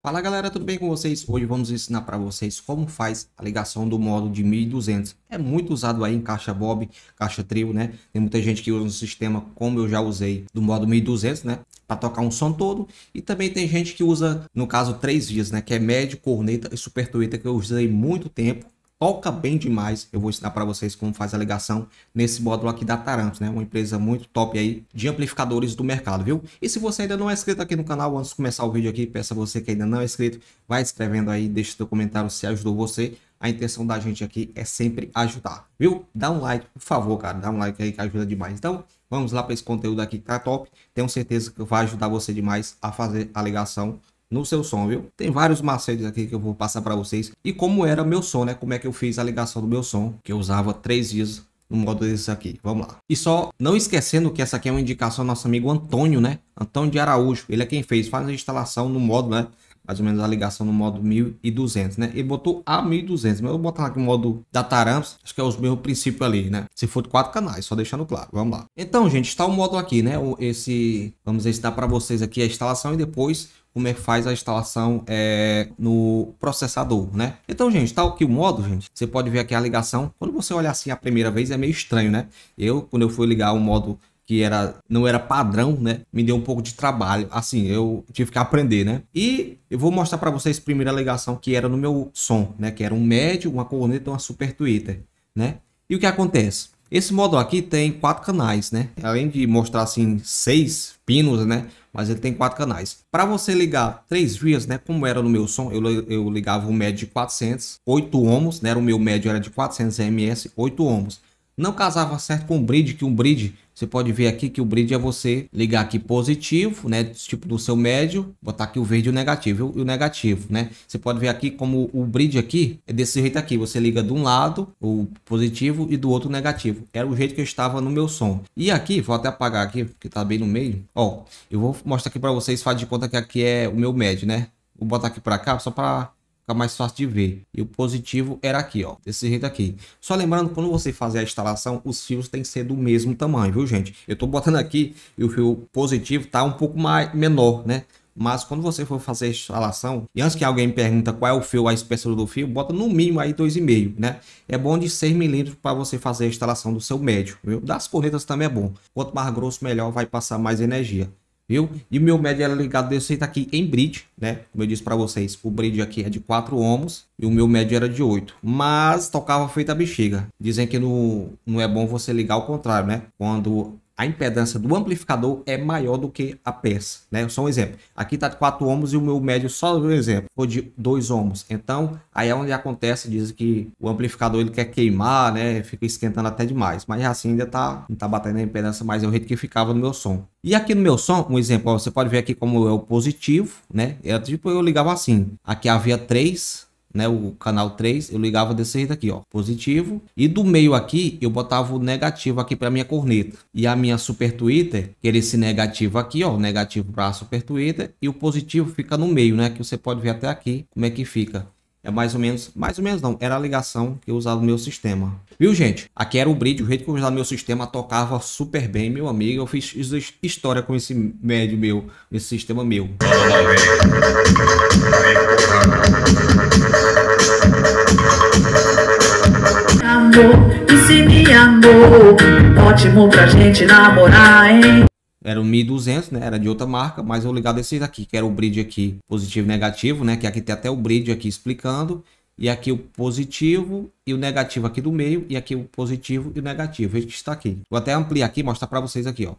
Fala galera, tudo bem com vocês? Hoje vamos ensinar para vocês como faz a ligação do modo de 1200. É muito usado aí em caixa Bob, caixa trio, né? Tem muita gente que usa um sistema como eu já usei do modo 1200, né? Para tocar um som todo. E também tem gente que usa, no caso, 3 vias, né? Que é médio, corneta e super tweeter, que eu usei muito tempo. Toca bem demais. Eu vou ensinar para vocês como faz a ligação nesse módulo aqui da Taramps, né? Uma empresa muito top aí de amplificadores do mercado, viu? E se você ainda não é inscrito aqui no canal, antes de começar o vídeo aqui, peço a você que ainda não é inscrito, vai escrevendo aí, deixa seu comentário se ajudou você. A intenção da gente aqui é sempre ajudar, viu? Dá um like, por favor, cara. Dá um like aí que ajuda demais. Então, vamos lá para esse conteúdo aqui que tá top. Tenho certeza que vai ajudar você demais a fazer a ligação no seu som, viu? Tem vários macetes aqui que eu vou passar para vocês. E como era meu som, né? Como é que eu fiz a ligação do meu som, que eu usava 3 vias no modo desse aqui. Vamos lá. E só não esquecendo que essa aqui é uma indicação do nosso amigo Antônio, né? Antônio de Araújo. Ele é quem faz a instalação no modo, né? Mais ou menos a ligação no modo 1200, né? Ele botou a 1200, mas eu vou botar aqui o modo da Taramps, acho que é os mesmos princípios ali, né? Se for de 4 canais, só deixando claro. Vamos lá. Então, gente, está o modo aqui, né? Vamos ensinar para vocês aqui a instalação e depois como é que faz a instalação no processador, né? Então, gente, tá aqui o modo, gente. Você pode ver aqui a ligação. Quando você olha assim a primeira vez, é meio estranho, né? Quando eu fui ligar o modo que não era padrão, né? Me deu um pouco de trabalho. Assim, eu tive que aprender, né? E eu vou mostrar para vocês primeiro a ligação que era no meu som, né? Que era um médio, uma corneta e uma super tweeter, né? E o que acontece? Esse modo aqui tem 4 canais, né? Além de mostrar assim 6 pinos, né? Mas ele tem 4 canais. Para você ligar 3 vias, né? Como era no meu som, eu ligava um médio de 400, 8 ohms, né? O meu médio era de 400 ms, 8 ohms. Não casava certo com o bridge, que um bridge, você pode ver aqui que o bridge é você ligar aqui positivo, né? Tipo do seu médio, botar aqui o verde e o negativo, e o negativo, né? Você pode ver aqui como o bridge aqui é desse jeito aqui. Você liga de um lado o positivo e do outro o negativo. Era o jeito que eu estava no meu som. E aqui, vou até apagar aqui, porque tá bem no meio. Ó, eu vou mostrar aqui para vocês, faz de conta que aqui é o meu médio, né? Vou botar aqui para cá, só para fica mais fácil de ver. E o positivo era aqui, ó, desse jeito aqui. Só lembrando, quando você fazer a instalação, os fios têm que ser do mesmo tamanho, viu, gente? Eu tô botando aqui e o fio positivo tá um pouco mais menor, né? Mas quando você for fazer a instalação, e antes que alguém pergunta qual é o fio, a espessura do fio, bota no mínimo aí 2,5, né? É bom de 6 milímetros para você fazer a instalação do seu médio, viu? Das cornetas também é bom. Quanto mais grosso, melhor, vai passar mais energia. Viu? E o meu médio era ligado desse jeito aqui em bridge, né? Como eu disse para vocês, o bridge aqui é de 4 ohms e o meu médio era de 8. Mas tocava feita a bexiga. Dizem que não é bom você ligar ao contrário, né? Quando a impedância do amplificador é maior do que a peça, né? Só um exemplo. Aqui tá de 4 ohms e o meu médio, só um exemplo, foi de 2 ohms. Então, aí é onde acontece, dizem que o amplificador ele quer queimar, né? Fica esquentando até demais. Mas assim ainda não tá batendo a impedância, mas é o jeito que ficava no meu som. E aqui no meu som, um exemplo, ó, você pode ver aqui como é o positivo, né? Tipo, eu ligava assim. Aqui havia 3, né, o canal 3, eu ligava desse jeito aqui, ó, positivo, e do meio aqui eu botava o negativo aqui para minha corneta, e a minha super tweeter, que era esse negativo aqui, ó, negativo para a super tweeter, e o positivo fica no meio, né, que você pode ver até aqui como é que fica. É mais ou menos não, era a ligação que eu usava no meu sistema. Viu, gente? Aqui era o bridge, o jeito que eu usava no meu sistema tocava super bem, meu amigo. Eu fiz história com esse médio meu, esse sistema meu. Amor, e se me amor, ótimo pra gente namorar, hein? Era o 1200, né? Era de outra marca, mas eu ligado esse daqui, que era o bridge aqui, positivo e negativo, né? Que aqui tem até o bridge aqui explicando. E aqui o positivo e o negativo aqui do meio. E aqui o positivo e o negativo. Veja que está aqui. Vou até ampliar aqui e mostrar para vocês aqui, ó.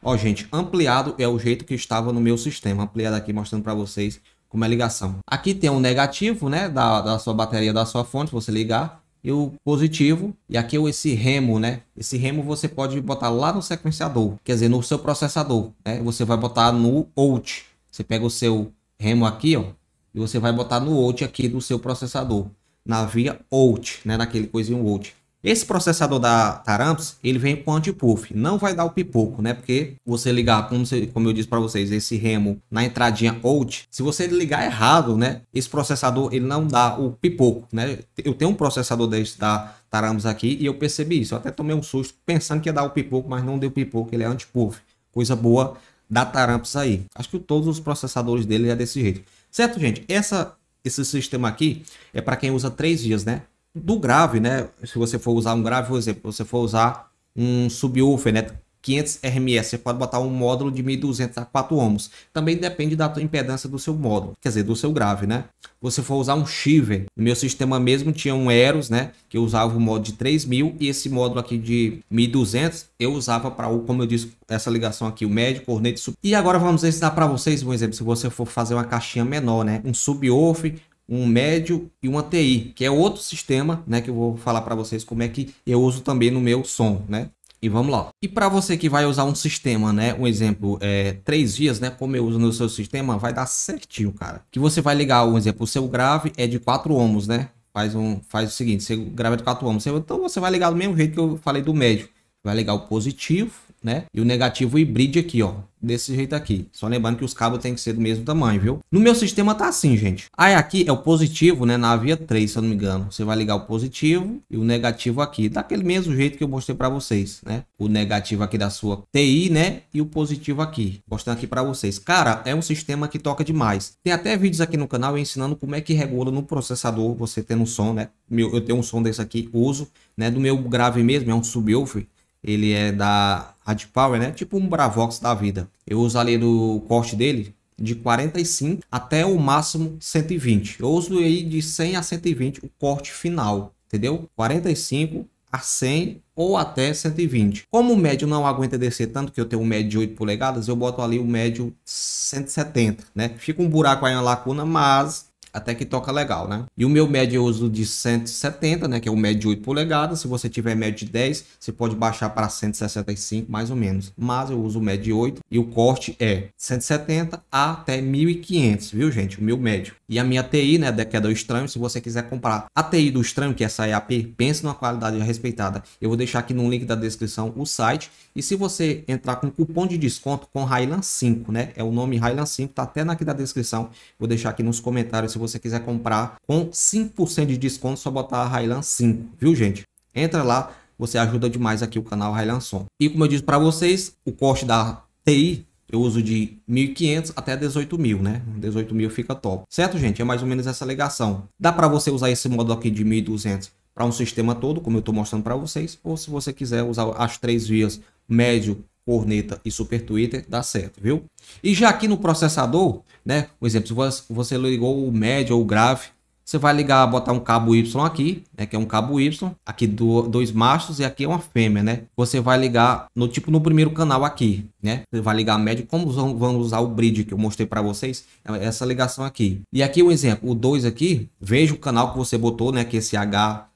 Ó, gente, ampliado é o jeito que estava no meu sistema. Ampliado aqui, mostrando para vocês como é a ligação. Aqui tem um negativo, né? Da sua bateria, da sua fonte, se você ligar. E o positivo, e aqui esse remo, né? Esse remo você pode botar lá no sequenciador, quer dizer, no seu processador, né? Você vai botar no out. Você pega o seu remo aqui, ó, e você vai botar no out aqui do seu processador, na via out, né? Naquele coisinho out. Esse processador da Taramps, ele vem com anti-puff, não vai dar o pipoco, né? Porque você ligar, como eu disse para vocês, esse remo na entradinha out, se você ligar errado, né? Esse processador, ele não dá o pipoco, né? Eu tenho um processador desse da Taramps aqui e eu percebi isso. Eu até tomei um susto pensando que ia dar o pipoco, mas não deu pipoco, ele é anti-puff. Coisa boa da Taramps aí. Acho que todos os processadores dele é desse jeito. Certo, gente? Esse sistema aqui é para quem usa 3 vias, né? Do grave, né? Se você for usar um grave, por exemplo, você for usar um subwoofer, né? 500 RMS, você pode botar um módulo de 1200 a 4 ohms. Também depende da impedância do seu módulo, quer dizer, do seu grave, né? Você for usar um Shiver, no meu sistema mesmo tinha um Eros, né? Que eu usava o módulo de 3000 e esse módulo aqui de 1200 eu usava para o, como eu disse, essa ligação aqui, o médio, corneta e sub. E agora vamos ensinar para vocês, por exemplo, se você for fazer uma caixinha menor, né? Um subwoofer, um médio e uma TI, que é outro sistema, né? Que eu vou falar para vocês como é que eu uso também no meu som, né? E vamos lá. E para você que vai usar um sistema, né? Um exemplo, 3 vias, né? Como eu uso no seu sistema, vai dar certinho, cara. Que você vai ligar, um exemplo, o seu grave é de 4 ohms, né? Faz o seguinte, você grava de 4 ohms. Então você vai ligar do mesmo jeito que eu falei do médio. Vai ligar o positivo, né? E o negativo híbrido aqui, ó. Desse jeito aqui. Só lembrando que os cabos tem que ser do mesmo tamanho, viu? No meu sistema tá assim, gente. Aí aqui é o positivo, né? Na via 3, se eu não me engano. Você vai ligar o positivo e o negativo aqui. Daquele mesmo jeito que eu mostrei para vocês, né? O negativo aqui da sua TI, né? E o positivo aqui. Mostrando aqui para vocês. Cara, é um sistema que toca demais. Tem até vídeos aqui no canal ensinando como é que regula no processador. Você tendo um som, né? Eu tenho um som desse aqui, uso, né? Do meu grave mesmo, é um subwoofer. Ele é da AdPower, né? Tipo um Bravox da vida. Eu uso ali no corte dele de 45 até o máximo 120. Eu uso aí de 100 a 120 o corte final, entendeu? 45 a 100 ou até 120. Como o médio não aguenta descer tanto, que eu tenho um médio de 8 polegadas, eu boto ali o médio 170, né? Fica um buraco aí na lacuna, mas até que toca legal, né? E o meu médio eu uso de 170, né? Que é o médio de 8 polegadas. Se você tiver médio de 10, você pode baixar para 165, mais ou menos. Mas eu uso o médio de 8 e o corte é 170 até 1500, viu, gente? O meu médio. E a minha TI, né? Que é do Estranho. Se você quiser comprar a TI do Estranho, que é essa EAP, pense numa qualidade respeitada. Eu vou deixar aqui no link da descrição o site. E se você entrar com cupom de desconto com Highland 5, né? É o nome Highland 5, tá até aqui da descrição. Vou deixar aqui nos comentários se você quiser comprar com 5% de desconto, só botar Highland 5, viu, gente? Entra lá, você ajuda demais aqui o canal Highland Som. E como eu disse para vocês, o corte da TI eu uso de 1.500 até 18.000, né? 18.000 fica top. Certo, gente? É mais ou menos essa ligação. Dá para você usar esse módulo aqui de 1.200 para um sistema todo, como eu estou mostrando para vocês, ou se você quiser usar as 3 vias, médio, corneta e super tweeter, dá certo, viu? E já aqui no processador, né? Por exemplo, se você ligou o médio ou o grave, você vai ligar, botar um cabo Y aqui, né? Que é um cabo Y, aqui 2 machos e aqui é uma fêmea, né? Você vai ligar no primeiro canal aqui, né? Você vai ligar médio, como vamos usar o bridge que eu mostrei para vocês, essa ligação aqui. E aqui um exemplo, o 2 aqui, veja o canal que você botou, né? Que esse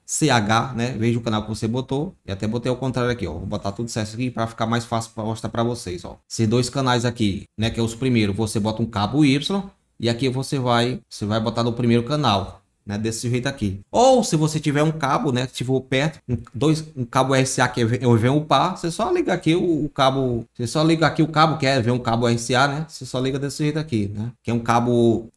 CH, né? Veja o canal que você botou. E até botei ao contrário aqui, ó. Vou botar tudo certo aqui para ficar mais fácil para mostrar para vocês, ó. Esses 2 canais aqui, né? Que é os primeiros, você bota um cabo Y e aqui você vai botar no primeiro canal, né? Desse jeito aqui. Ou se você tiver um cabo, né? Que estiver perto, um cabo RCA que vem o par, você só liga aqui o cabo. Você só liga aqui o cabo que vem um cabo RCA, né? Você só liga desse jeito aqui, né? Que é um cabo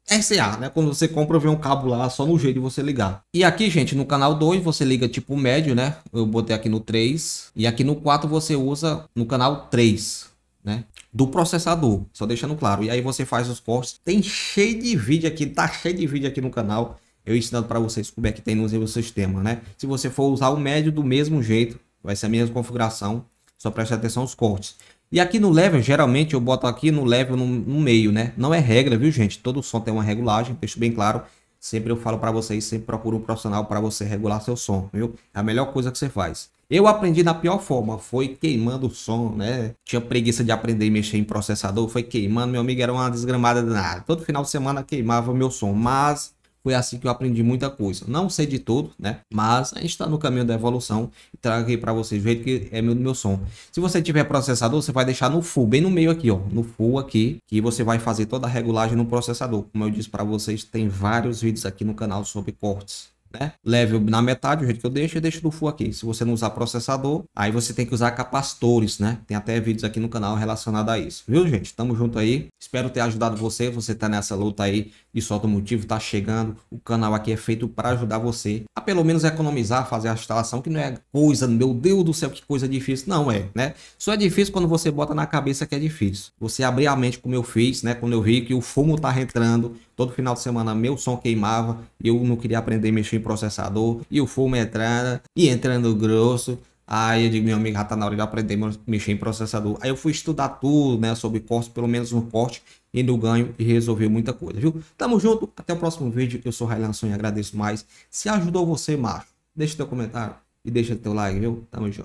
RCA, né? Quando você compra, vem um cabo lá, só no jeito de você ligar. E aqui, gente, no canal 2, você liga tipo o médio, né? Eu botei aqui no 3. E aqui no 4 você usa no canal 3, né? Do processador, só deixando claro. E aí você faz os cortes. Tem cheio de vídeo aqui, tá cheio de vídeo aqui no canal. Eu ensinando para vocês como é que tem no seu sistema, né? Se você for usar o médio do mesmo jeito, vai ser a mesma configuração. Só preste atenção aos cortes. E aqui no level, geralmente eu boto aqui no level no meio, né? Não é regra, viu, gente? Todo som tem uma regulagem, deixo bem claro. Sempre eu falo para vocês, sempre procura um profissional para você regular seu som, viu? É a melhor coisa que você faz. Eu aprendi na pior forma, foi queimando o som, né? Tinha preguiça de aprender e mexer em processador, foi queimando, meu amigo, era uma desgramada danada. Todo final de semana queimava meu som, mas foi assim que eu aprendi muita coisa. Não sei de tudo, né? Mas a gente está no caminho da evolução e trago aqui para vocês o jeito que é meu som. Se você tiver processador, você vai deixar no full, bem no meio aqui, ó, no full aqui, que você vai fazer toda a regulagem no processador. Como eu disse para vocês, tem vários vídeos aqui no canal sobre cortes, né? Leve na metade, o jeito que eu deixo no full aqui. Se você não usar processador, aí você tem que usar capacitores, né? Tem até vídeos aqui no canal relacionado a isso, viu, gente? Tamo junto aí. Espero ter ajudado você tá nessa luta aí de só automotivo, tá chegando. O canal aqui é feito para ajudar você a pelo menos economizar, fazer a instalação, que não é coisa, meu Deus do céu, que coisa difícil. Não é, né? Só é difícil quando você bota na cabeça que é difícil. Você abrir a mente como eu fiz, né? Quando eu vi que o fumo tá entrando, todo final de semana meu som queimava, eu não queria aprender a mexer em processador, e o fumo entrando, e entrando grosso. Aí eu digo, meu amigo, já tá na hora de aprender a mexer em processador. Aí eu fui estudar tudo, né, sobre corte, pelo menos um corte, e no ganho, e resolveu muita coisa, viu? Tamo junto, até o próximo vídeo. Eu sou Railan Sonho e agradeço mais. Se ajudou você, macho, deixa teu comentário e deixa teu like, viu? Tamo junto.